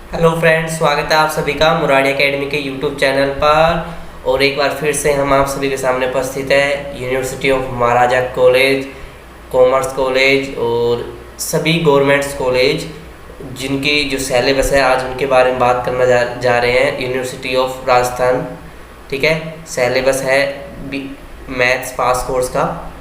Hello friends, स्वागत है आप सभी का मुरारी एकेडमी के यूट्यूब चैनल पर। और एक बार फिर से हम आप सभी के सामने उपस्थित है university of Maharaja college, commerce college और सभी गवर्नमेंट्स कॉलेज जिनकी जो सिलेबस है आज उनके बारे में बात करना जा रहे हैं। यूनिवर्सिटी ऑफ राजस्थान, ठीक है। सिलेबस है मैथ्स पास कोर्स का।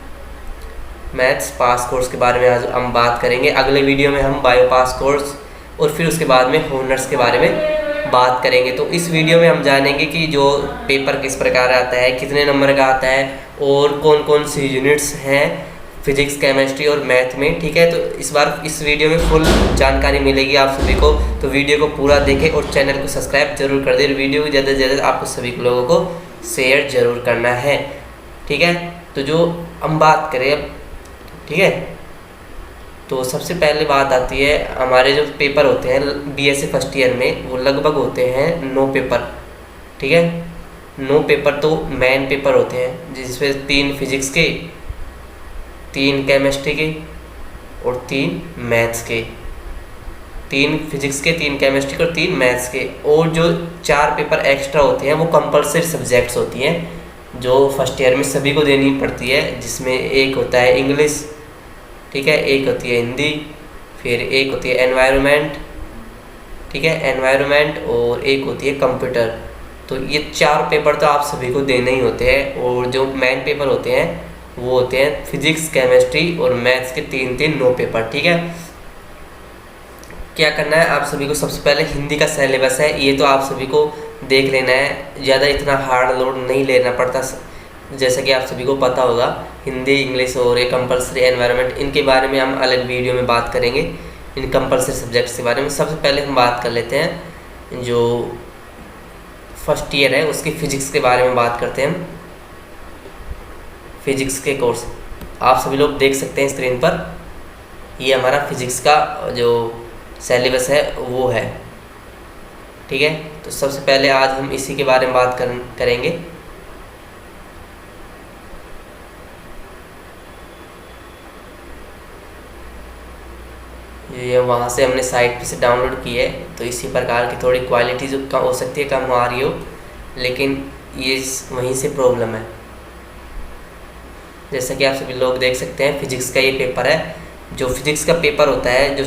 मैथ्स पास कोर्स के बारे में आज हम बात करेंगे। अगले वीडियो में हम बायो पास कोर्स और फिर उसके बाद में हॉनर्स के बारे में बात करेंगे। तो इस वीडियो में हम जानेंगे कि जो पेपर किस प्रकार आता है, कितने नंबर का आता है और कौन कौन सी यूनिट्स हैं फिजिक्स, केमिस्ट्री और मैथ में, ठीक है। तो इस बार इस वीडियो में फुल जानकारी मिलेगी आप सभी को। तो वीडियो को पूरा देखें और चैनल को सब्सक्राइब जरूर कर दें। वीडियो को ज़्यादा से ज़्यादा आपको सभी लोगों को शेयर जरूर करना है, ठीक है। तो जो हम बात करें अब, ठीक है, तो सबसे पहले बात आती है हमारे जो पेपर होते हैं बीएससी फर्स्ट ईयर में, वो लगभग होते हैं 9 पेपर, ठीक है। 9 पेपर तो मेन पेपर होते हैं जिसमें 3 फिजिक्स के, 3 केमिस्ट्री के और 3 मैथ्स के। 3 फिजिक्स के, 3 केमिस्ट्री के और 3 मैथ्स के। और जो 4 पेपर एक्स्ट्रा होते हैं वो कंपलसरी सब्जेक्ट्स होती हैं जो फर्स्ट ईयर में सभी को देनी पड़ती है, जिसमें एक होता है इंग्लिश, ठीक है, एक होती है हिंदी, फिर एक होती है एनवायरनमेंट, ठीक है, एनवायरनमेंट, और एक होती है कंप्यूटर। तो ये 4 पेपर तो आप सभी को देने ही होते हैं। और जो मेन पेपर होते हैं वो होते हैं फिजिक्स, केमिस्ट्री और मैथ्स के 3-3 9 पेपर, ठीक है। क्या करना है आप सभी को, सबसे पहले हिंदी का सिलेबस है, ये तो आप सभी को देख लेना है। ज़्यादा इतना हार्ड लोड नहीं लेना पड़ता, जैसा कि आप सभी को पता होगा। हिंदी, इंग्लिश और एक कंपलसरी एनवायरनमेंट, इनके बारे में हम अलग वीडियो में बात करेंगे, इन कंपलसरी सब्जेक्ट्स के बारे में। सबसे पहले हम बात कर लेते हैं जो फर्स्ट ईयर है उसकी फ़िज़िक्स के बारे में बात करते हैं। फिज़िक्स के कोर्स आप सभी लोग देख सकते हैं स्क्रीन पर, ये हमारा फिज़िक्स का जो सिलेबस है वो है, ठीक है। तो सबसे पहले आज हम इसी के बारे में बात करेंगे। ये वहाँ से हमने साइट से डाउनलोड की है, तो इसी प्रकार की थोड़ी क्वालिटी जो कम हो सकती है, कम आ रही हो, लेकिन ये वहीं से प्रॉब्लम है। जैसा कि आप सभी लोग देख सकते हैं फिजिक्स का ये पेपर है। जो फिजिक्स का पेपर होता है, जो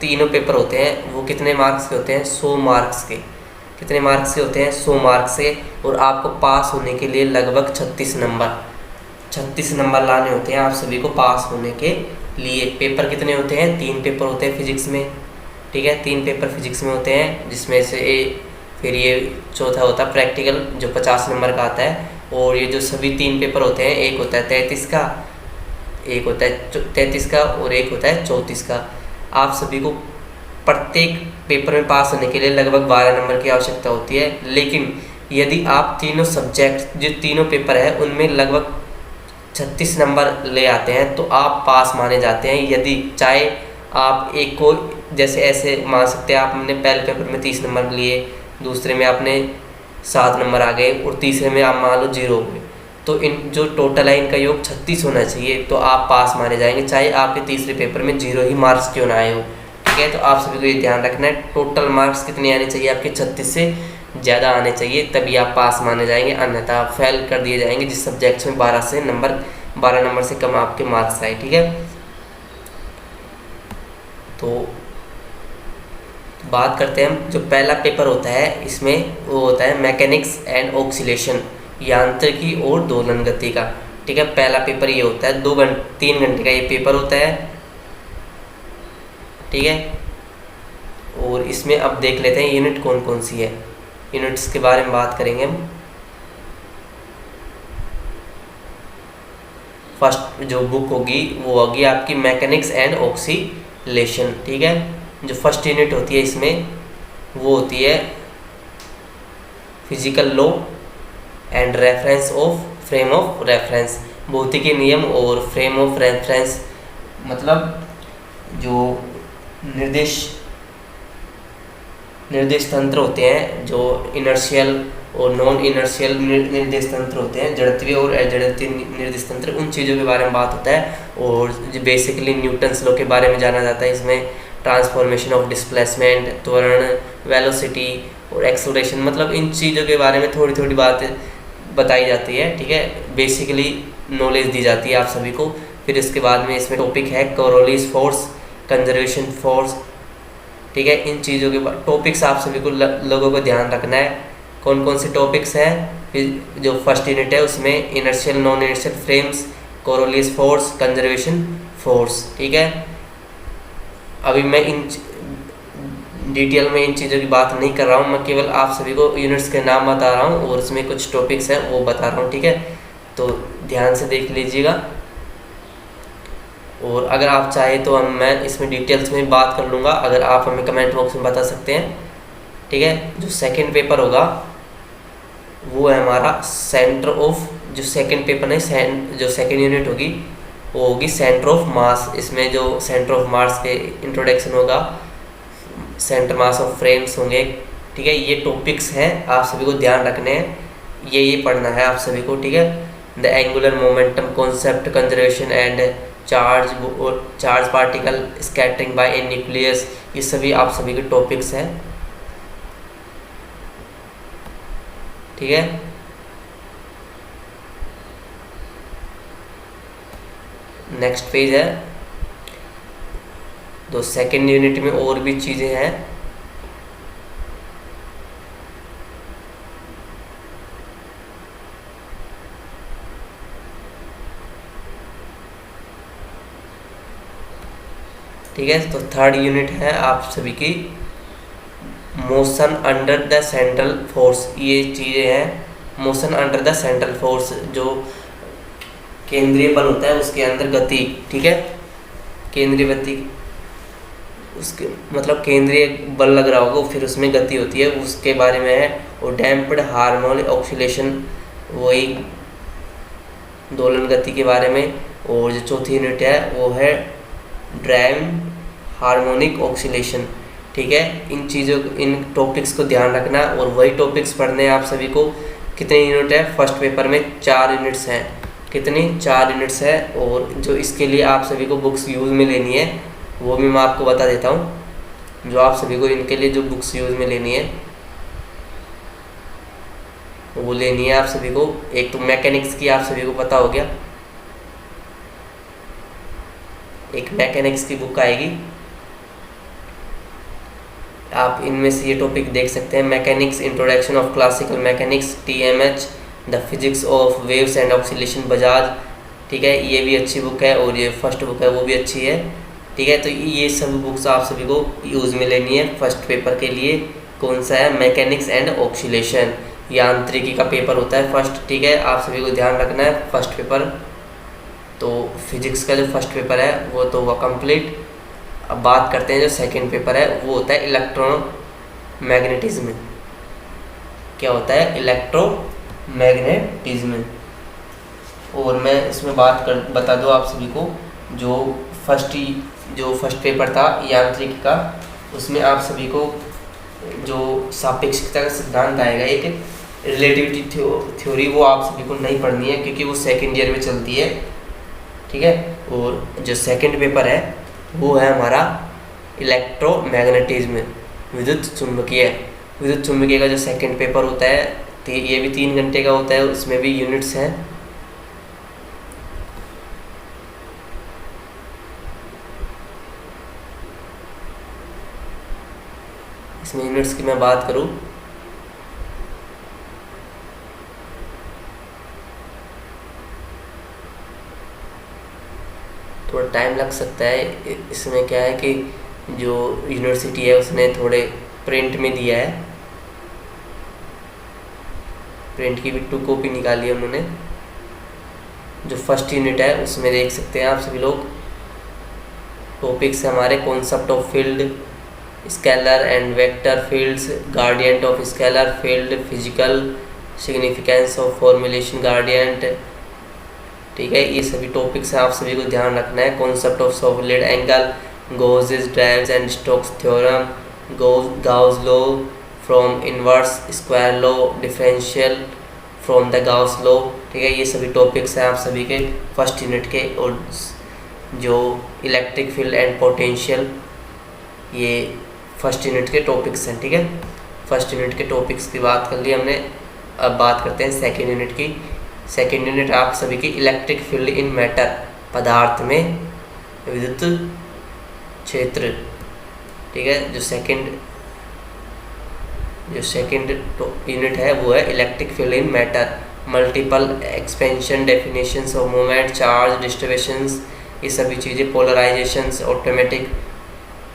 तीनों पेपर होते हैं वो कितने मार्क्स के होते हैं? 100 मार्क्स के। कितने मार्क्स के होते हैं? 100 मार्क्स के। और आपको पास होने के लिए लगभग 36 नंबर लाने होते हैं आप सभी को पास होने के लिए। पेपर कितने होते हैं? 3 पेपर होते हैं फिजिक्स में, ठीक है। 3 पेपर फिजिक्स में होते हैं, जिसमें से फिर ये चौथा होता है प्रैक्टिकल जो 50 नंबर का आता है। और ये जो सभी 3 पेपर होते हैं, एक होता है 33 का, एक होता है 33 का और एक होता है 34 का। आप सभी को प्रत्येक पेपर में पास होने के लिए लगभग 12 नंबर की आवश्यकता होती है। लेकिन यदि आप तीनों सब्जेक्ट जो तीनों पेपर है उनमें लगभग 36 नंबर ले आते हैं तो आप पास माने जाते हैं। यदि चाहे आप एक को जैसे ऐसे मान सकते हैं, आपने पहले पेपर में 30 नंबर लिए, दूसरे में आपने 7 नंबर आ गए और तीसरे में आप मान लो 0 हो गए, तो इन जो टोटल है इनका योग 36 होना चाहिए, तो आप पास माने जाएंगे, चाहे आपके तीसरे पेपर में 0 ही मार्क्स क्यों ना आए हो, ठीक है। तो आप सभी को ये ध्यान रखना है, टोटल मार्क्स कितने आने चाहिए आपके? 36 से ज़्यादा आने चाहिए, तभी आप पास माने जाएंगे, अन्यथा फेल कर दिए जाएंगे जिस सब्जेक्ट्स में 12 नंबर से कम आपके मार्क्स आए, ठीक है। तो बात करते हैं हम, जो पहला पेपर होता है इसमें वो होता है मैकेनिक्स एंड ऑक्सीलेशन, यांत्रिकी और दोलन गति का, ठीक है। पहला पेपर ये होता है 3 घंटे का ये पेपर होता है, ठीक है। और इसमें अब देख लेते हैं यूनिट कौन कौन सी है। यूनिट्स के बारे में बात करेंगे हम। फर्स्ट जो बुक होगी वो होगी आपकी मैकेनिक्स एंड ऑक्सीलेशन, ठीक है। जो फर्स्ट यूनिट होती है इसमें वो होती है physical law and reference of frame of reference, भौतिकी नियम और फ्रेम ऑफ रेफरेंस, मतलब जो निर्देश तंत्र होते हैं, जो इनर्शियल और नॉन इनर्शियल निर्देश तंत्र होते हैं, जड़त्वीय और अजड़त्वीय निर्देश तंत्र, उन चीज़ों के बारे में बात होता है। और बेसिकली न्यूटन्स लॉ के बारे में जाना जाता है इसमें, ट्रांसफॉर्मेशन ऑफ डिस्प्लेसमेंट, त्वरण, वेलोसिटी और एक्सेलरेशन, मतलब इन चीज़ों के बारे में थोड़ी थोड़ी बातें बताई जाती है, ठीक है, बेसिकली नॉलेज दी जाती है आप सभी को। फिर इसके बाद में इसमें टॉपिक है कोरोलिस फोर्स, कंजर्वेशन फोर्स, ठीक है। इन चीज़ों के टॉपिक्स आप सभी को लोगों को ध्यान रखना है। कौन कौन से टॉपिक्स हैं? फिर जो फर्स्ट यूनिट है उसमें inertial non inertial frames, Coriolis force, conservation force, ठीक है। अभी मैं इन डिटेल में इन चीज़ों की बात नहीं कर रहा हूँ, मैं केवल आप सभी को यूनिट्स के नाम बता रहा हूँ और उसमें कुछ टॉपिक्स हैं वो बता रहा हूँ, ठीक है। तो ध्यान से देख लीजिएगा, और अगर आप चाहे तो मैं इसमें डिटेल्स में बात कर लूँगा, अगर आप हमें कमेंट बॉक्स में बता सकते हैं, ठीक है। जो सेकंड पेपर होगा वो है हमारा सेंटर ऑफ, जो सेकंड पेपर नहीं, जो सेकंड यूनिट होगी वो होगी सेंटर ऑफ मास। इसमें जो सेंटर ऑफ मास के इंट्रोडक्शन होगा, सेंटर मास ऑफ फ्रेम्स होंगे, ठीक है। ये टॉपिक्स हैं, आप सभी को ध्यान रखने हैं, ये पढ़ना है आप सभी को, ठीक है। The angular momentum concept, conservation and charge particle scattering by a nucleus, ये सभी आप सभी के टॉपिक्स हैं, ठीक है। नेक्स्ट पेज है, तो सेकंड यूनिट में और भी चीज़ें हैं, ठीक है। तो थर्ड यूनिट है आप सभी की motion under the central force, ये चीज़ें हैं। Motion under the central force, जो केंद्रीय बल होता है उसके अंदर गति, ठीक है। केंद्रीय गति, उसके मतलब केंद्रीय बल लग रहा होगा फिर उसमें गति होती है, उसके बारे में है। और डैम्प्ड हार्मोनिक ऑक्सीलेशन, वही दोलन गति के बारे में। और जो चौथी यूनिट है वो है ड्राइव हार्मोनिक ऑक्सीलेशन, ठीक है। इन चीज़ों, इन टॉपिक्स को ध्यान रखना और वही टॉपिक्स पढ़ने हैं आप सभी को। कितने यूनिट है? फर्स्ट पेपर में 4 यूनिट्स हैं। कितनी? 4 यूनिट्स है। और जो इसके लिए आप सभी को बुक्स यूज़ में लेनी है वो भी मैं आपको बता देता हूँ। जो आप सभी को इनके लिए जो बुक्स यूज़ में लेनी है वो लेनी है आप सभी को। एक तो मैकेनिक्स की आप सभी को पता हो गया, एक मैकेनिक्स की बुक आएगी, आप इनमें से ये टॉपिक देख सकते हैं। Mechanics, introduction of classical mechanics, TMH, the physics of waves and oscillation, Bajaj, ठीक है। ये भी अच्छी बुक है। और ये फर्स्ट बुक है वो भी अच्छी है, ठीक है। तो ये सब बुक्स आप सभी को यूज़ में लेनी है फर्स्ट पेपर के लिए। कौन सा है? मैकेनिक्स एंड ऑक्सीलेशन, यांत्रिकी का पेपर होता है फर्स्ट, ठीक है। आप सभी को ध्यान रखना है फर्स्ट पेपर। तो फिजिक्स का जो फर्स्ट पेपर है वो तो हुआ कंप्लीट। अब बात करते हैं जो सेकंड पेपर है वो होता है इलेक्ट्रोमैग्नेटिज्म। क्या होता है? इलेक्ट्रोमैग्नेटिज्म। और मैं इसमें बता दूँ आप सभी को, जो फर्स्ट पेपर था यांत्रिकी का, उसमें आप सभी को जो सापेक्षिकता का सिद्धांत आएगा, एक रिलेटिविटी थ्योरी, वो आप सभी को नहीं पढ़नी है क्योंकि वो सेकेंड ईयर में चलती है, ठीक है। और जो सेकंड पेपर है वो है हमारा इलेक्ट्रोमैग्नेटिज्म, विद्युत चुम्बकीय का जो सेकंड पेपर होता है, ये भी 3 घंटे का होता है। उसमें भी यूनिट्स हैं। इसमें यूनिट्स की मैं बात करूं थोड़ा टाइम लग सकता है। इसमें क्या है कि जो यूनिवर्सिटी है उसने थोड़े प्रिंट में दिया है, प्रिंट की भी 2 कॉपी निकाली है उन्होंने। जो फर्स्ट यूनिट है उसमें देख सकते हैं आप सभी लोग, टॉपिक्स हमारे concept of field, scalar and vector fields, gradient of scalar field, physical significance of formulation gradient, ठीक है। ये सभी टॉपिक्स हैं, आप सभी को ध्यान रखना है। Concept of solid angle, Gauss's drives and Stokes theorem, Gauss law from inverse square law, differential from the Gauss law, ठीक है। ये सभी टॉपिक्स हैं आप सभी के फर्स्ट यूनिट के। और जो इलेक्ट्रिक फील्ड एंड पोटेंशियल, ये फर्स्ट यूनिट के टॉपिक्स हैं, ठीक है। फर्स्ट यूनिट के टॉपिक्स की बात कर ली हमने। अब बात करते हैं सेकेंड यूनिट की। सेकेंड यूनिट आप सभी की इलेक्ट्रिक फील्ड इन मैटर, पदार्थ में विद्युत क्षेत्र, ठीक है। जो सेकेंड यूनिट है वो है electric field in matter, multiple expansion, definitions of movement, charge distributions, ये सभी चीज़ें, polarizations,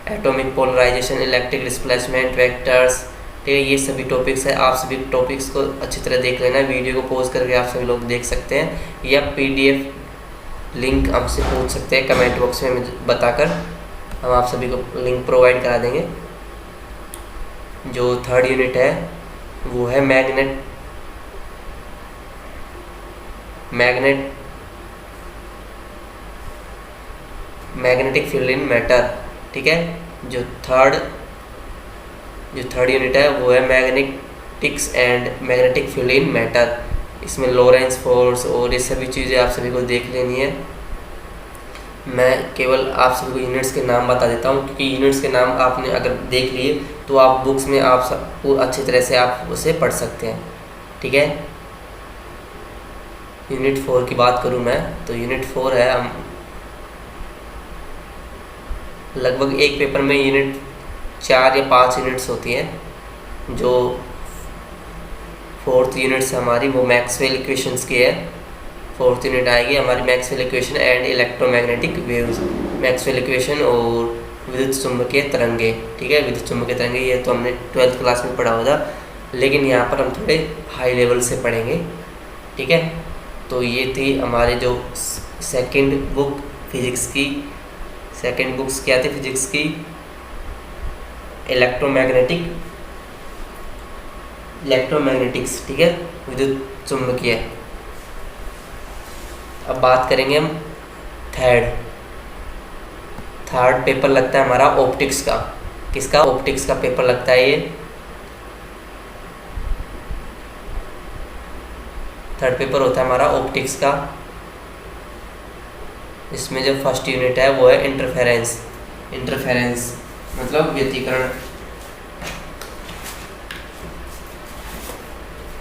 atomic polarization, electric displacement, vectors, ठीक है। ये सभी टॉपिक्स है। आप सभी टॉपिक्स को अच्छी तरह देख लेना। वीडियो को पॉज करके आप सभी लोग देख सकते हैं या PDF लिंक हमसे पूछ सकते हैं कमेंट बॉक्स में बताकर, हम आप सभी को लिंक प्रोवाइड करा देंगे। जो थर्ड यूनिट है वो है मैग्नेटिक फील्ड इन मैटर, ठीक है। जो थर्ड यूनिट है वो है मैग्नेटिक फील्ड इन मैटर। इसमें लॉरेंस फोर्स और ये सभी चीज़ें आप सभी को देख लेनी है। मैं केवल आप सभी को यूनिट्स के नाम बता देता हूँ, क्योंकि यूनिट्स के नाम आपने अगर देख लिए तो आप बुक्स में आप सब अच्छी तरह से आप उसे पढ़ सकते हैं, ठीक है। यूनिट 4 की बात करूँ मैं तो यूनिट 4 है, हम लगभग एक पेपर में यूनिट 4 या 5 यूनिट्स होती हैं। जो फोर्थ यूनिट्स हमारी वो मैक्सवेल इक्वेशंस की है। फोर्थ यूनिट आएगी हमारी Maxwell equation and electromagnetic waves, Maxwell equation और विद्युत चुम्बकीय तरंगे, ठीक है। विद्युत चुम्बकीय तरंगे ये तो हमने 12th क्लास में पढ़ा होगा, लेकिन यहाँ पर हम थोड़े हाई लेवल से पढ़ेंगे, ठीक है। तो ये थी हमारे जो सेकंड बुक फिजिक्स की। सेकंड बुक्स क्या थी फिजिक्स की? इलेक्ट्रोमैग्नेटिक्स, ठीक है, विद्युत चुम्बकीय। अब बात करेंगे हम थर्ड पेपर लगता है हमारा ऑप्टिक्स का। किसका? ऑप्टिक्स का पेपर लगता है ये। थर्ड पेपर होता है हमारा ऑप्टिक्स का। इसमें जो फर्स्ट यूनिट है वो है इंटरफेरेंस मतलब व्यतिकरण।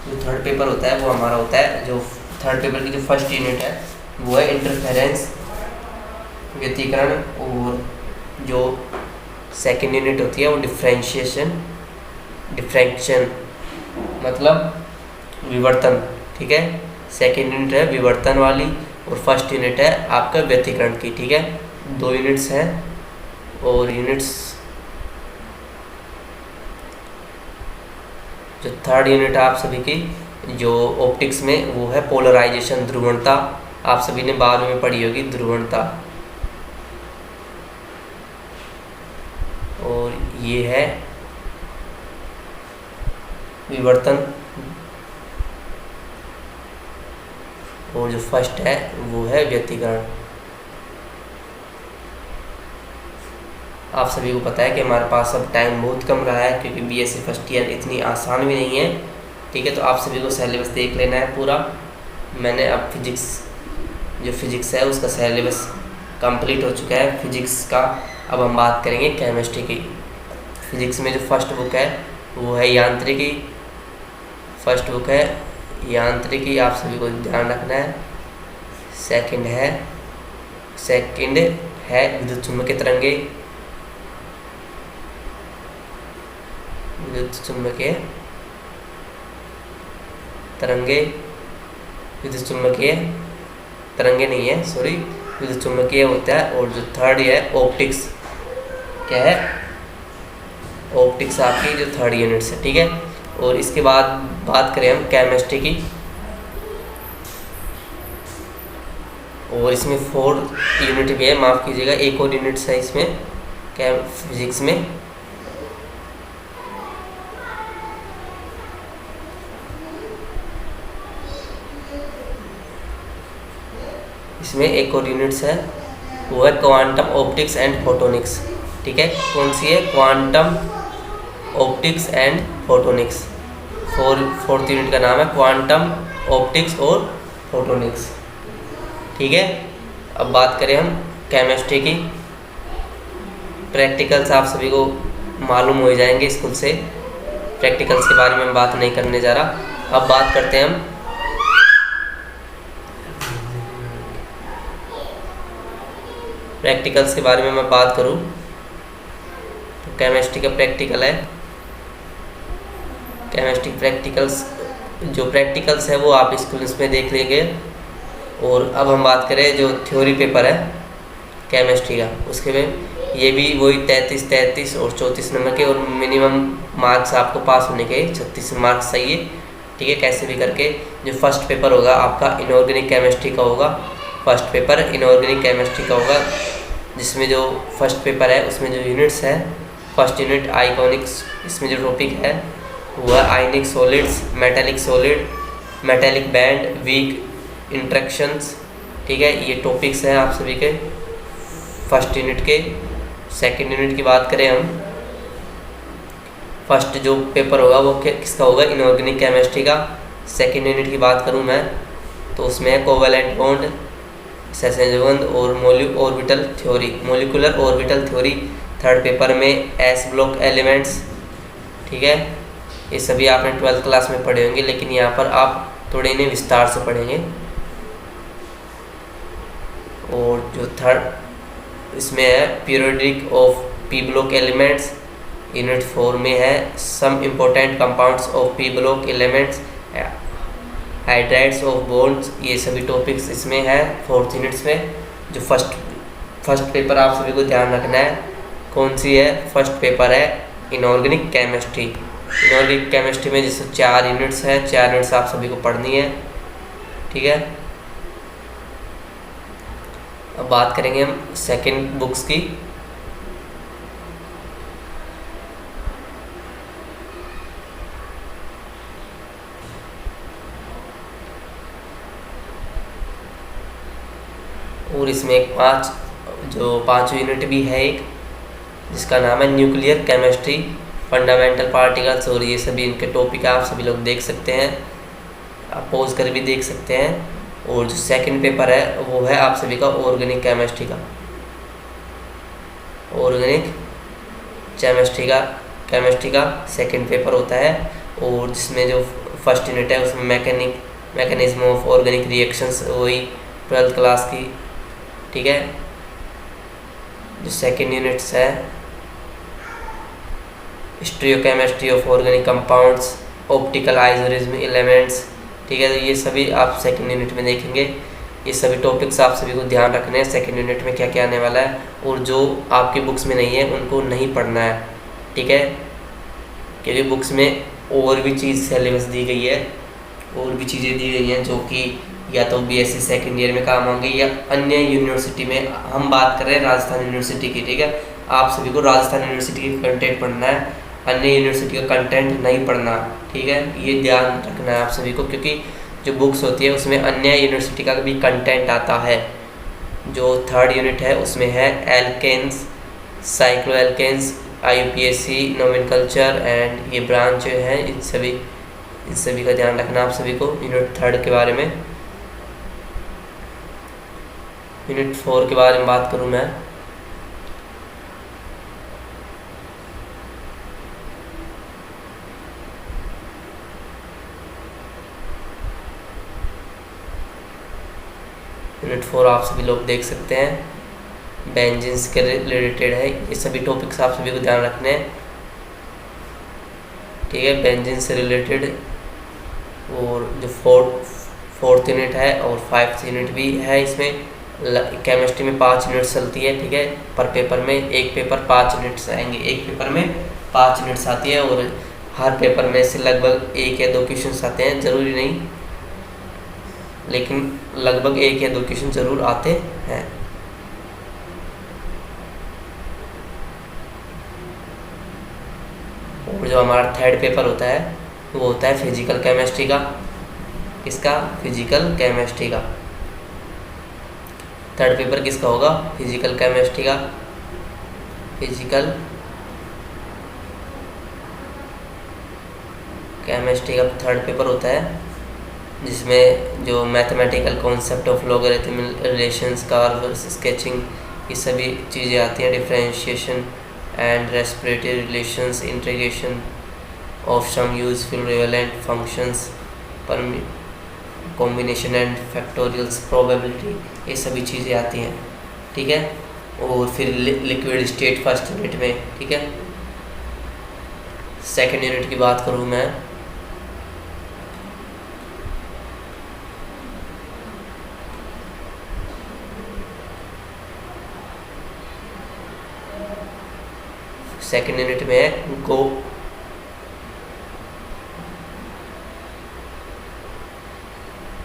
जो थर्ड पेपर होता है वो हमारा होता है, जो थर्ड पेपर की जो फर्स्ट यूनिट है वो है इंटरफेरेंस, व्यतिकरण। और जो सेकंड यूनिट होती है वो डिफ्रैक्शन मतलब विवर्तन, ठीक है। सेकंड यूनिट है विवर्तन वाली और फर्स्ट यूनिट है आपका व्यतिकरण की, ठीक है। 2 यूनिट्स हैं। और यूनिट्स जो थर्ड यूनिट है आप सभी की जो ऑप्टिक्स में वो है पोलराइजेशन, ध्रुवणता। आप सभी ने बाद में पढ़ी होगी ध्रुवणता। और ये है विवर्तन। और जो फर्स्ट है वो है व्यतिकरण। आप सभी को पता है कि हमारे पास अब टाइम बहुत कम रहा है, क्योंकि BSc फर्स्ट ईयर इतनी आसान भी नहीं है, ठीक है। तो आप सभी को सिलेबस देख लेना है पूरा। मैंने अब फिजिक्स है उसका सिलेबस कंप्लीट हो चुका है फिजिक्स का। अब हम बात करेंगे केमिस्ट्री की। फिजिक्स में जो फर्स्ट बुक है वो है यांत्रिकी। फर्स्ट बुक है यांत्रिकी, आप सभी को ध्यान रखना है। सेकंड है विद्युत चुम्बकीय तरंगे। विद्युत चुम्बकीय तरंगे नहीं है, सॉरी, विद्युत चुम्बकीय होता है। और जो थर्ड है ऑप्टिक्स, क्या है? ऑप्टिक्स आपकी जो थर्ड यूनिट्स है, ठीक है। और इसके बाद बात करें हम केमिस्ट्री की। और इसमें 4 यूनिट भी है, माफ़ कीजिएगा, एक और यूनिट्स है इसमें फिजिक्स में। इसमें एक और यूनिट्स है वो है क्वांटम ऑप्टिक्स एंड फोटोनिक्स, ठीक है। कौन सी है? Quantum optics and photonics. Fourth unit का नाम है क्वांटम ऑप्टिक्स और फोटोनिक्स, ठीक है। अब बात करें हम केमिस्ट्री की। प्रैक्टिकल्स आप सभी को मालूम हो जाएंगे स्कूल से, प्रैक्टिकल्स के बारे में मैं बात नहीं करने जा रहा। अब बात करते हैं हम प्रैक्टिकल्स के बारे में मैं बात करूं तो केमिस्ट्री का प्रैक्टिकल है। केमिस्ट्री प्रैक्टिकल्स जो प्रैक्टिकल्स है वो आप स्कूल्स में देख लेंगे। और अब हम बात करें जो थ्योरी पेपर है केमिस्ट्री का, उसके में ये भी वही 33 और 34 नंबर के, और मिनिमम मार्क्स आपको पास होने के 36 मार्क्स चाहिए, ठीक है। कैसे भी करके जो फर्स्ट पेपर होगा आपका इनऑर्गेनिक केमिस्ट्री का होगा, फर्स्ट पेपर इनऑर्गेनिक केमिस्ट्री का होगा, जिसमें जो फर्स्ट पेपर है उसमें जो यूनिट्स है, फर्स्ट यूनिट आइकॉनिक्स, इसमें जो टॉपिक है वो है ionic solids, metallic solid, metallic band, weak interactions, ठीक है। ये टॉपिक्स हैं आप सभी के फर्स्ट यूनिट के। सेकंड यूनिट की बात करें हम, फर्स्ट जो पेपर होगा वो किसका होगा, इनऑर्गेनिक केमिस्ट्री का। सेकंड यूनिट की बात करूं मैं तो उसमें है कोवेलेंट बॉन्ड, सहसंयोजन और orbital theory, molecular orbital theory. Third paper में एस ब्लॉक एलिमेंट्स, ठीक है। ये सभी आपने 12th क्लास में पढ़े होंगे, लेकिन यहाँ पर आप थोड़े इन्हें विस्तार से पढ़ेंगे। और जो थर्ड इसमें है periodic of P block elements, unit 4 में है some important compounds of P block elements, hydrides of bonds. ये सभी टॉपिक्स इसमें है फोर्थ यूनिट्स में। जो फर्स्ट पेपर आप सभी को ध्यान रखना है कौन सी है, फर्स्ट पेपर है इनऑर्गेनिक केमिस्ट्री। इनऑर्गेनिक केमिस्ट्री में जैसे 4 यूनिट्स हैं, 4 यूनिट्स आप सभी को पढ़नी है, ठीक है। अब बात करेंगे हम सेकंड बुक्स की। और इसमें एक 5 यूनिट भी है एक, जिसका नाम है न्यूक्लियर केमिस्ट्री, फंडामेंटल पार्टिकल्स। और ये सभी इनके टॉपिक आप सभी लोग देख सकते हैं, आप पॉज कर भी देख सकते हैं। और जो सेकंड पेपर है वो है आप सभी का ऑर्गेनिक केमिस्ट्री का, ऑर्गेनिक केमिस्ट्री का सेकंड पेपर होता है। और जिसमें जो फर्स्ट यूनिट है उसमें मैकेनिज्म ऑफ ऑर्गेनिक रिएक्शंस, वही 12th क्लास की, ठीक है। जो सेकंड यूनिट्स है stereochemistry of organic compounds, optical isotope elements, ठीक है। तो ये सभी आप सेकंड यूनिट में देखेंगे। ये सभी टॉपिक्स आप सभी को ध्यान रखने हैं सेकंड यूनिट में क्या क्या आने वाला है, और जो आपकी बुक्स में नहीं है उनको नहीं पढ़ना है, ठीक है। क्योंकि बुक्स में और भी चीज़ सिलेबस दी गई है, और भी चीज़ें दी गई हैं जो कि या तो बीएससी सेकंड ईयर में काम होंगे या अन्य यूनिवर्सिटी में। हम बात कर रहे हैं राजस्थान यूनिवर्सिटी की, ठीक है। आप सभी को राजस्थान यूनिवर्सिटी की कंटेंट पढ़ना है, अन्य यूनिवर्सिटी का कंटेंट नहीं पढ़ना, ठीक है। ये ध्यान रखना है आप सभी को, क्योंकि जो बुक्स होती है उसमें अन्य यूनिवर्सिटी का भी कंटेंट आता है। जो थर्ड यूनिट है उसमें है alkanes, cyclo alkanes, IUPAC nomenclature and ये ब्रांच जो है इन सभी का ध्यान रखना आप सभी को। यूनिट 3 के बारे में, यूनिट 4 के बारे में बात करूँ मैं। यूनिट 4 आप सभी लोग देख सकते हैं, बेंजीन्स के रिलेटेड है। ये सभी टॉपिक्स आप सभी को ध्यान रखने हैं, ठीक है, बेंजीन से रिलेटेड। और जो फोर्थ यूनिट है और 5th यूनिट भी है इसमें। केमिस्ट्री में 5 यूनिट्स चलती है, ठीक है। पर पेपर में एक पेपर 5 यूनिट्स आएंगे, एक पेपर में 5 यूनिट्स आती है, और हर पेपर में से लगभग 1 या 2 क्वेश्चन आते हैं, ज़रूरी नहीं, लेकिन लगभग 1 या 2 क्वेश्चन ज़रूर आते हैं। और जो हमारा थर्ड पेपर होता है वो होता है फिजिकल केमिस्ट्री का। इसका फिजिकल केमिस्ट्री का थर्ड पेपर किसका होगा, फिजिकल केमिस्ट्री का। फिजिकल केमिस्ट्री का थर्ड पेपर होता है, जिसमें जो mathematical concept of logarithmic relations, curves, sketching, ये सभी चीज़ें आती हैं, differentiation, and respiratory relations, integration of some useful relevant functions, combination and factorials, probability, ये सभी चीज़ें आती हैं। ठीक है, और फिर लिक्विड स्टेट फर्स्ट यूनिट में। ठीक है, सेकेंड यूनिट की बात करूँ मैं, सेकेंड यूनिट में है गो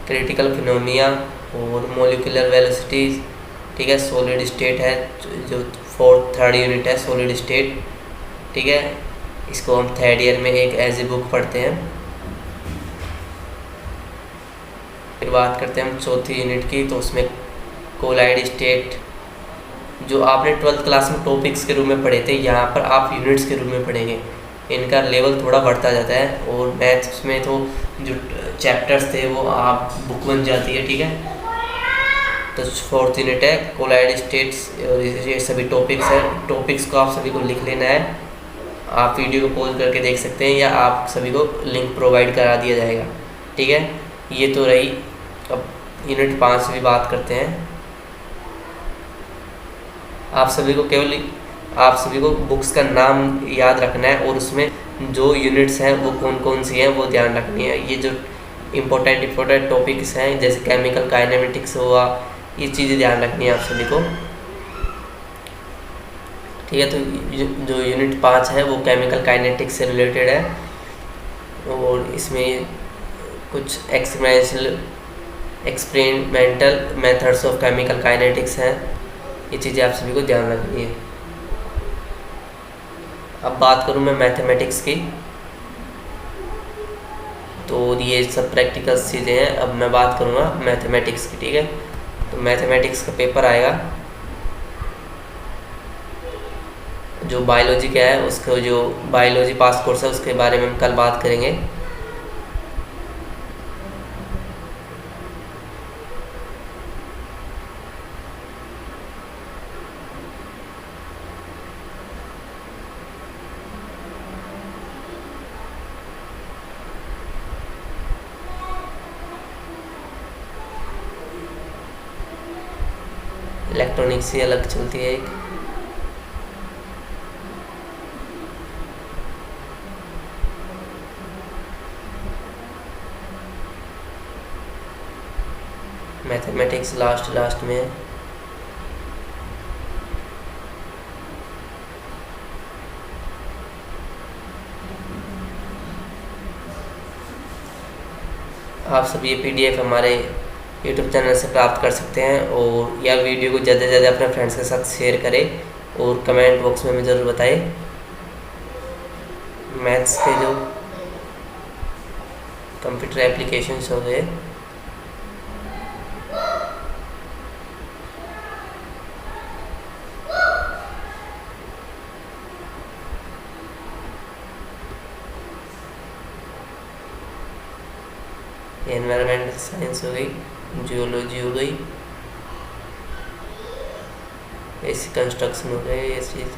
क्रिटिकल फिनोमिना और मोलिकुलर वेलोसिटीज। ठीक है, सॉलिड स्टेट है जो थर्ड यूनिट है, सॉलिड स्टेट। ठीक है, इसको हम थर्ड ईयर में एक एज ए बुक पढ़ते हैं। फिर बात करते हैं हम चौथी यूनिट की, तो उसमें कोलाइड स्टेट, जो आपने 12th क्लास में टॉपिक्स के रूप में पढ़े थे, यहाँ पर आप यूनिट्स के रूप में पढ़ेंगे। इनका लेवल थोड़ा बढ़ता जाता है, और मैथ्स में तो जो चैप्टर्स थे वो आप बुक बन जाती है। ठीक है, तो फोर्थ यूनिट है कोलाइड स्टेट्स, और ये सभी टॉपिक्स हैं। टॉपिक्स को आप सभी को लिख लेना है। आप वीडियो को पॉज करके देख सकते हैं, या आप सभी को लिंक प्रोवाइड करा दिया जाएगा। ठीक है, ये तो रही। अब यूनिट 5 भी बात करते हैं। आप सभी को बुक्स का नाम याद रखना है, और उसमें जो यूनिट्स हैं वो कौन कौन सी हैं वो ध्यान रखनी है। ये जो इम्पोर्टेंट टॉपिक्स हैं, जैसे केमिकल काइनेमेटिक्स हुआ, ये चीज़ें ध्यान रखनी है आप सभी को। ठीक है, तो जो यूनिट 5 है वो केमिकल काइनेटिक्स से रिलेटेड है, और इसमें कुछ experimental methods of chemical kinetics हैं। ये चीज़ें आप सभी को ध्यान रखनी है। अब बात करूँ मैं मैथमेटिक्स की, तो ये सब प्रैक्टिकल चीज़ें हैं। अब मैं बात करूँगा मैथमेटिक्स की। ठीक है, तो मैथमेटिक्स का पेपर आएगा, जो बायोलॉजी का है, उसको जो बायोलॉजी पास कोर्स है उसके बारे में हम कल बात करेंगे। इलेक्ट्रॉनिक्स से अलग चलती है एक। मैथमेटिक्स लास्ट में है। आप सब ये PDF हमारे YouTube चैनल से प्राप्त कर सकते हैं, और या वीडियो को ज़्यादा से ज़्यादा अपने फ्रेंड्स के साथ शेयर करें, और कमेंट बॉक्स में हमें ज़रूर बताएं मैथ्स के जो कंप्यूटर एप्लीकेशंस हो गए, एनवायरमेंटल साइंस हो गई, जियोलॉजी हो गई, ऐसी कंस्ट्रक्शन हो गए, ये चीज़।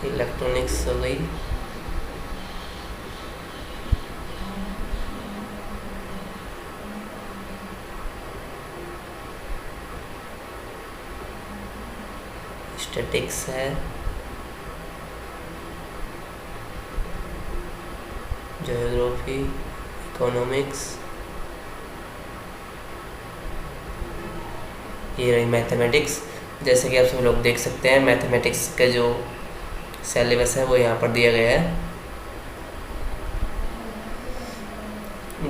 इलेक्ट्रॉनिक्स हो गई, स्टैटिक्स है, ज्योग्राफी, इकोनॉमिक्स, ये रही मैथमेटिक्स। जैसे कि आप सब लोग देख सकते हैं, मैथमेटिक्स का जो सिलेबस है वो यहाँ पर दिया गया है।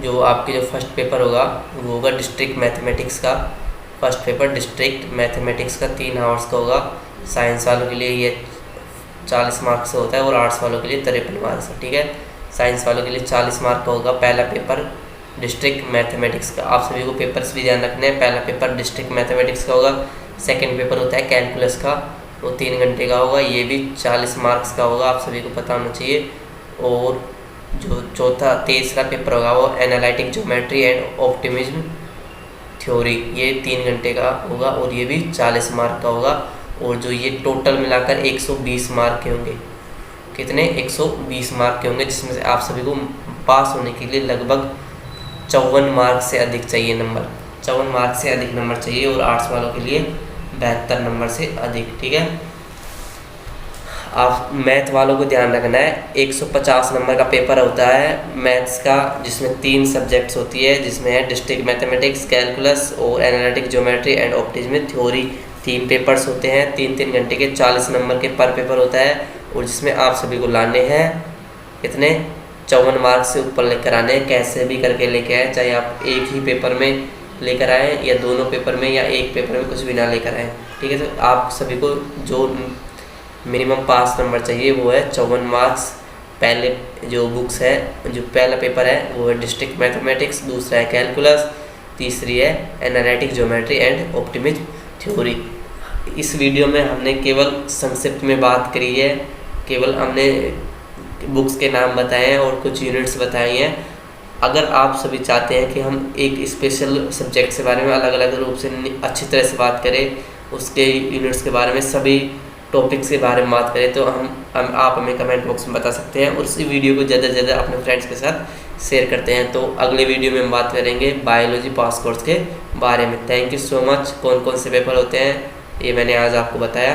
जो आपके जो फर्स्ट पेपर होगा वो होगा डिस्ट्रिक्ट मैथमेटिक्स का। फर्स्ट पेपर डिस्ट्रिक्ट मैथमेटिक्स का 3 आवर्स का होगा। साइंस वालों के लिए ये 40 मार्क्स होता है, और आर्ट्स वालों के लिए 53 मार्क्स। ठीक है, साइंस वालों के लिए 40 मार्क का होगा पहला पेपर डिस्ट्रिक्ट मैथमेटिक्स का। आप सभी को पेपर्स भी ध्यान रखने हैं। पहला पेपर डिस्ट्रिक्ट मैथमेटिक्स का होगा। सेकंड पेपर होता है कैलकुलस का, वो 3 घंटे का होगा, ये भी 40 मार्क्स का होगा, आप सभी को पता होना चाहिए। और जो तीसरा पेपर होगा वो analytic geometry and optimism theory, ये 3 घंटे का होगा और ये भी 40 मार्क का होगा। और जो ये टोटल मिलाकर 120 मार्क के होंगे। कितने? 120 मार्क के होंगे, जिसमें से आप सभी को पास होने के लिए लगभग 54 मार्क से अधिक चाहिए नंबर, 54 मार्क से अधिक नंबर चाहिए। और आर्ट्स वालों के लिए 72 नंबर से अधिक। ठीक है, आप मैथ वालों को ध्यान रखना है, 150 नंबर का पेपर होता है मैथ्स का, जिसमें 3 सब्जेक्ट्स होती है, जिसमें है डिस्ट्रिक्ट मैथमेटिक्स, कैलकुलस और analytic geometry and optimism theory. 3 papers होते हैं, 3-3 घंटे के, 40 नंबर के पर पेपर होता है। और जिसमें आप सभी को लाने हैं कितने? 54 मार्क्स से ऊपर लेकर आने हैं, कैसे भी करके लेके आए, चाहे आप एक ही पेपर में लेकर आएँ या दोनों पेपर में या एक पेपर में, कुछ भी ना लेकर आएँ। ठीक है, तो आप सभी को जो मिनिमम पास नंबर चाहिए वो है 54 मार्क्स। पहले जो बुक्स है, जो पहला पेपर है वो है डिस्ट्रिक्ट मैथमेटिक्स, दूसरा है कैलकुलस, तीसरी है analytic geometry and optimism theory. इस वीडियो में हमने केवल संक्षिप्त में बात करी है, केवल हमने बुक्स के नाम बताए हैं और कुछ यूनिट्स बताई हैं। अगर आप सभी चाहते हैं कि हम एक स्पेशल सब्जेक्ट के बारे में अलग अलग रूप से अच्छी तरह से बात करें, उसके यूनिट्स के बारे में, सभी टॉपिक्स के बारे में बात करें, तो आप हमें कमेंट बॉक्स में बता सकते हैं और उसी वीडियो को ज़्यादा से ज़्यादा अपने फ्रेंड्स के साथ शेयर करते हैं। तो अगले वीडियो में हम बात करेंगे बायोलॉजी पास कोर्स के बारे में। Thank you so much. कौन कौन से पेपर होते हैं ये मैंने आज आपको बताया।